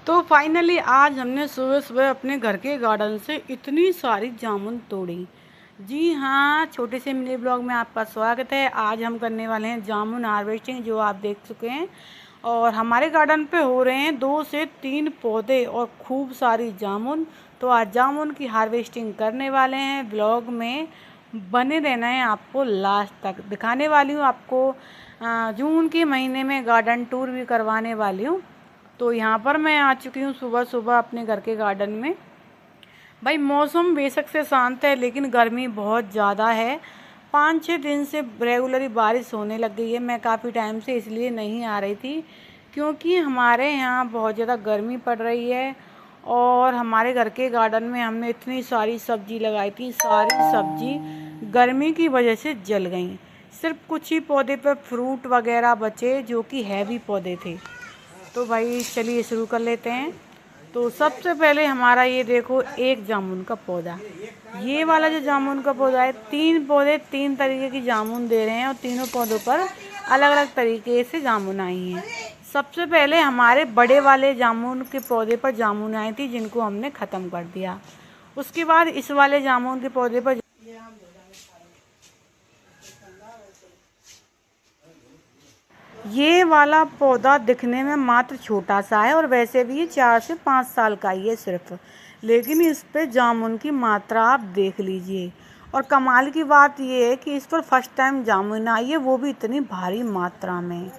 तो फाइनली आज हमने सुबह सुबह अपने घर के गार्डन से इतनी सारी जामुन तोड़ी। जी हाँ, छोटे से मिनी ब्लॉग में आपका स्वागत है। आज हम करने वाले हैं जामुन हार्वेस्टिंग, जो आप देख चुके हैं। और हमारे गार्डन पे हो रहे हैं 2 से 3 पौधे और खूब सारी जामुन। तो आज जामुन की हार्वेस्टिंग करने वाले हैं। ब्लॉग में बने रहना है, आपको लास्ट तक दिखाने वाली हूँ। आपको जून के महीने में गार्डन टूर भी करवाने वाली हूँ। तो यहाँ पर मैं आ चुकी हूँ सुबह सुबह अपने घर के गार्डन में। भाई मौसम बेशक से शांत है, लेकिन गर्मी बहुत ज़्यादा है। 5-6 दिन से रेगुलरली बारिश होने लग गई है। मैं काफ़ी टाइम से इसलिए नहीं आ रही थी, क्योंकि हमारे यहाँ बहुत ज़्यादा गर्मी पड़ रही है। और हमारे घर के गार्डन में हमने इतनी सारी सब्जी लगाई थी, सारी सब्जी गर्मी की वजह से जल गई। सिर्फ कुछ ही पौधे पर फ्रूट वगैरह बचे, जो कि हैवी पौधे थे। तो भाई चलिए शुरू कर लेते हैं। तो सबसे पहले हमारा ये देखो, एक जामुन का पौधा। ये वाला जो जामुन का पौधा है, 3 पौधे 3 तरीके की जामुन दे रहे हैं, और तीनों पौधों पर अलग अलग तरीके से जामुन आई हैं। सबसे पहले हमारे बड़े वाले जामुन के पौधे पर जामुन आई थी, जिनको हमने ख़त्म कर दिया। उसके बाद इस वाले जामुन के पौधे पर ये वाला पौधा दिखने में मात्र छोटा सा है, और वैसे भी ये 4 से 5 साल का ही है सिर्फ। लेकिन इस पे जामुन की मात्रा आप देख लीजिए। और कमाल की बात ये है कि इस पर फर्स्ट टाइम जामुन आई है, वो भी इतनी भारी मात्रा में।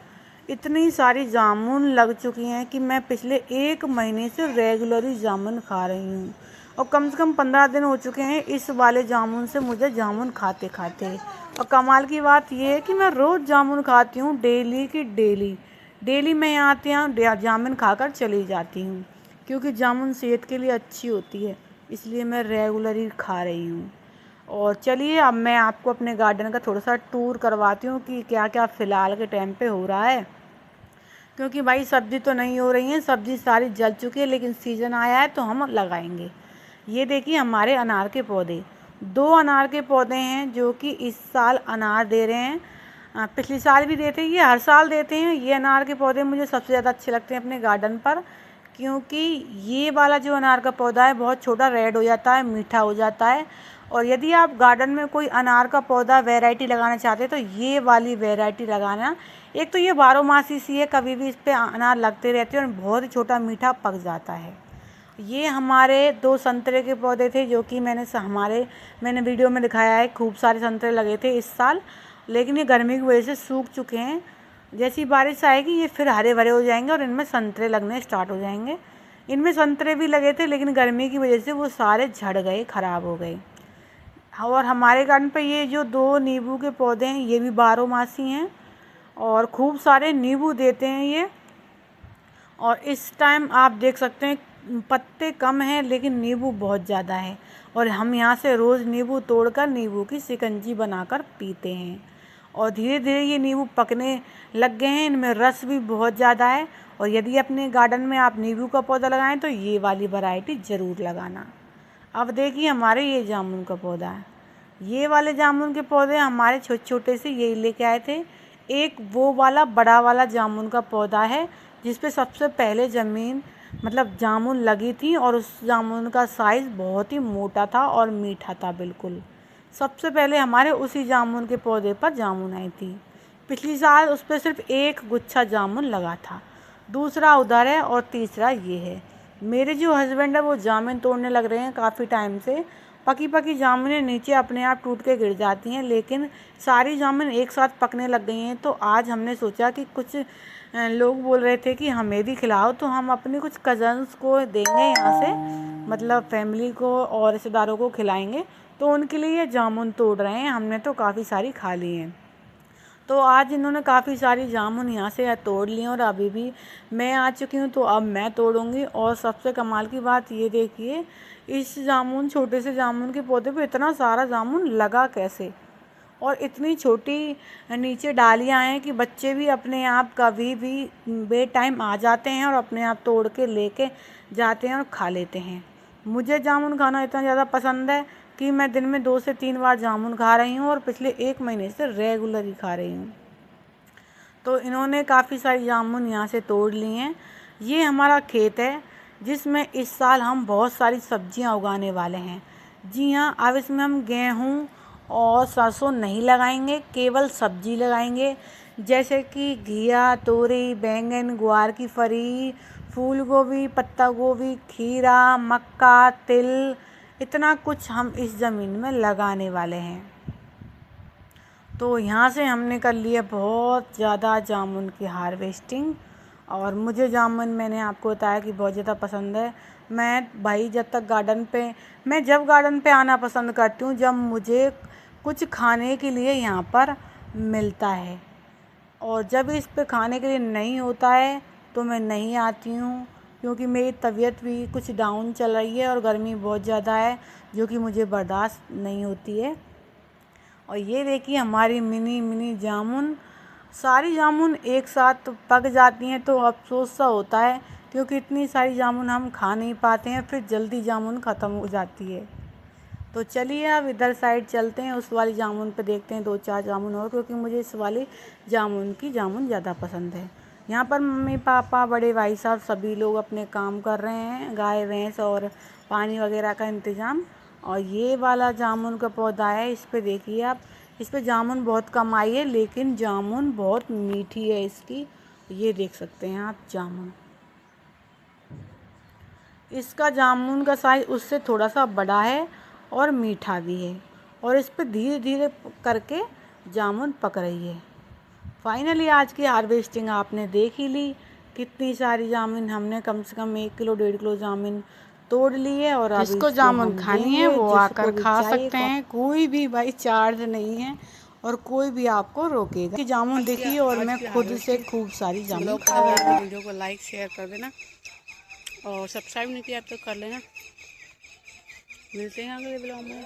इतनी सारी जामुन लग चुकी हैं कि मैं पिछले 1 महीने से रेगुलरली जामुन खा रही हूँ। और कम से कम 15 दिन हो चुके हैं इस वाले जामुन से मुझे जामुन खाते खाते। और कमाल की बात यह है कि मैं रोज़ जामुन खाती हूँ, डेली की डेली। डेली मैं यहाँ आती हूँ, जामुन खाकर चली जाती हूँ, क्योंकि जामुन सेहत के लिए अच्छी होती है, इसलिए मैं रेगुलरली खा रही हूँ। और चलिए अब मैं आपको अपने गार्डन का थोड़ा सा टूर करवाती हूँ कि क्या क्या फ़िलहाल के टाइम पे हो रहा है। क्योंकि भाई सब्ज़ी तो नहीं हो रही है, सब्ज़ी सारी जल चुकी है, लेकिन सीज़न आया है तो हम लगाएंगे। ये देखिए हमारे अनार के पौधे, 2 अनार के पौधे हैं, जो कि इस साल अनार दे रहे हैं। पिछले साल भी देते हैं, ये हर साल देते हैं। ये अनार के पौधे मुझे सबसे ज़्यादा अच्छे लगते हैं अपने गार्डन पर, क्योंकि ये वाला जो अनार का पौधा है बहुत छोटा, रेड हो जाता है, मीठा हो जाता है। और यदि आप गार्डन में कोई अनार का पौधा वैरायटी लगाना चाहते हैं तो ये वाली वैरायटी लगाना। एक तो ये 12 मासी सी है, कभी भी इस पर अनार लगते रहते हैं, और बहुत ही छोटा मीठा पक जाता है। ये हमारे 2 संतरे के पौधे थे, जो कि मैंने वीडियो में दिखाया है। खूब सारे संतरे लगे थे इस साल, लेकिन ये गर्मी की वजह से सूख चुके हैं। जैसी बारिश आएगी ये फिर हरे भरे हो जाएंगे, और इनमें संतरे लगने स्टार्ट हो जाएंगे। इनमें संतरे भी लगे थे, लेकिन गर्मी की वजह से वो सारे झड़ गए, ख़राब हो गए। और हमारे गार्डन पे ये जो 2 नींबू के पौधे हैं, ये भी 12 मासी हैं, और खूब सारे नींबू देते हैं ये। और इस टाइम आप देख सकते हैं पत्ते कम हैं, लेकिन नींबू बहुत ज़्यादा है। और हम यहाँ से रोज़ नींबू तोड़कर नींबू की शिकंजी बनाकर पीते हैं। और धीरे धीरे ये नींबू पकने लग गए हैं, इनमें रस भी बहुत ज़्यादा है। और यदि अपने गार्डन में आप नींबू का पौधा लगाएं तो ये वाली वैरायटी ज़रूर लगाना। अब देखिए हमारे ये जामुन का पौधा है। ये वाले जामुन के पौधे हमारे छोटे छोटे से यही लेके आए थे। एक वो वाला बड़ा वाला जामुन का पौधा है, जिस पे सबसे पहले जामुन लगी थी, और उस जामुन का साइज़ बहुत ही मोटा था और मीठा था बिल्कुल। सबसे पहले हमारे उसी जामुन के पौधे पर जामुन आई थी। पिछली साल उस पर सिर्फ 1 गुच्छा जामुन लगा था। दूसरा उधर है, और तीसरा ये है। मेरे जो हस्बैंड है वो जामुन तोड़ने लग रहे हैं काफ़ी टाइम से। पकी पकी जामुनें नीचे अपने आप टूट के गिर जाती हैं, लेकिन सारी जामुन एक साथ पकने लग गई हैं। तो आज हमने सोचा कि कुछ लोग बोल रहे थे कि हमें भी खिलाओ, तो हम अपने कुछ कज़न्स को देंगे यहाँ से, फैमिली को और रिश्तेदारों को खिलाएंगे। तो उनके लिए ये जामुन तोड़ रहे हैं। हमने तो काफ़ी सारी खा ली हैं। तो आज इन्होंने काफ़ी सारी जामुन यहाँ से तोड़ ली हैं, और अभी भी मैं आ चुकी हूँ, तो अब मैं तोड़ूंगी। और सबसे कमाल की बात ये देखिए, इस छोटे से जामुन के पौधे पे इतना सारा जामुन लगा कैसे। और इतनी छोटी नीचे डालियाँ हैं कि बच्चे भी अपने आप कभी भी बे टाइम आ जाते हैं, और अपने आप तोड़ के लेके जाते हैं और खा लेते हैं। मुझे जामुन खाना इतना ज़्यादा पसंद है कि मैं दिन में 2 से 3 बार जामुन खा रही हूँ, और पिछले 1 महीने से रेगुलर ही खा रही हूँ। तो इन्होंने काफ़ी सारी जामुन यहाँ से तोड़ ली हैं। ये हमारा खेत है, जिसमें इस साल हम बहुत सारी सब्जियां उगाने वाले हैं। जी हाँ, अब इसमें हम गेहूँ और सरसों नहीं लगाएंगे, केवल सब्जी लगाएंगे, जैसे कि घिया, तोरी, बैंगन, ग्वार की फली, फूल गोभी, पत्ता गोभी, खीरा, मक्का, तिल, इतना कुछ हम इस ज़मीन में लगाने वाले हैं। तो यहाँ से हमने कर लिया बहुत ज़्यादा जामुन की हार्वेस्टिंग। और मुझे जामुन, मैंने आपको बताया कि बहुत ज़्यादा पसंद है। मैं जब गार्डन पे आना पसंद करती हूँ जब मुझे कुछ खाने के लिए यहाँ पर मिलता है, और जब इस पे खाने के लिए नहीं होता है तो मैं नहीं आती हूँ, क्योंकि मेरी तबीयत भी कुछ डाउन चल रही है और गर्मी बहुत ज़्यादा है जो कि मुझे बर्दाश्त नहीं होती है। और ये देखिए हमारी मिनी मिनी जामुन, सारी जामुन एक साथ पक जाती हैं तो अफसोस सा होता है, क्योंकि इतनी सारी जामुन हम खा नहीं पाते हैं, फिर जल्दी जामुन ख़त्म हो जाती है। तो चलिए अब इधर साइड चलते हैं, उस वाली जामुन पे देखते हैं 2-4 जामुन और, क्योंकि मुझे इस वाली जामुन ज़्यादा पसंद है। यहाँ पर मम्मी पापा, बड़े भाई साहब सभी लोग अपने काम कर रहे हैं, गाय भैंस और पानी वगैरह का इंतज़ाम। और ये वाला जामुन का पौधा है, इस पे देखिए आप, इस पे जामुन बहुत कम आई है, लेकिन जामुन बहुत मीठी है इसकी। ये देख सकते हैं आप जामुन, इसका जामुन का साइज़ उससे थोड़ा सा बड़ा है और मीठा भी है, और इस पे धीरे धीरे करके जामुन पक रही है। फाइनली आज की हार्वेस्टिंग आपने देख ही ली, कितनी सारी जामुन हमने कम से कम 1 किलो 1.5 किलो जामुन तोड़ ली है। और अभी जिसको इसको जामुन हम खानी है देंगे, वो जिसको आकर भी खा चाहिए, सकते हैं, कोई भी भाई चार्ज नहीं है और कोई भी आपको रोकेगा। कि जामुन देखिए, और मैं खुद से खूब सारी जामुन खा रही हूँ। वीडियो को लाइक शेयर कर देना और सब्सक्राइब नहीं किया तो कर लेना। मिलते हैं अगले ब्लॉग में।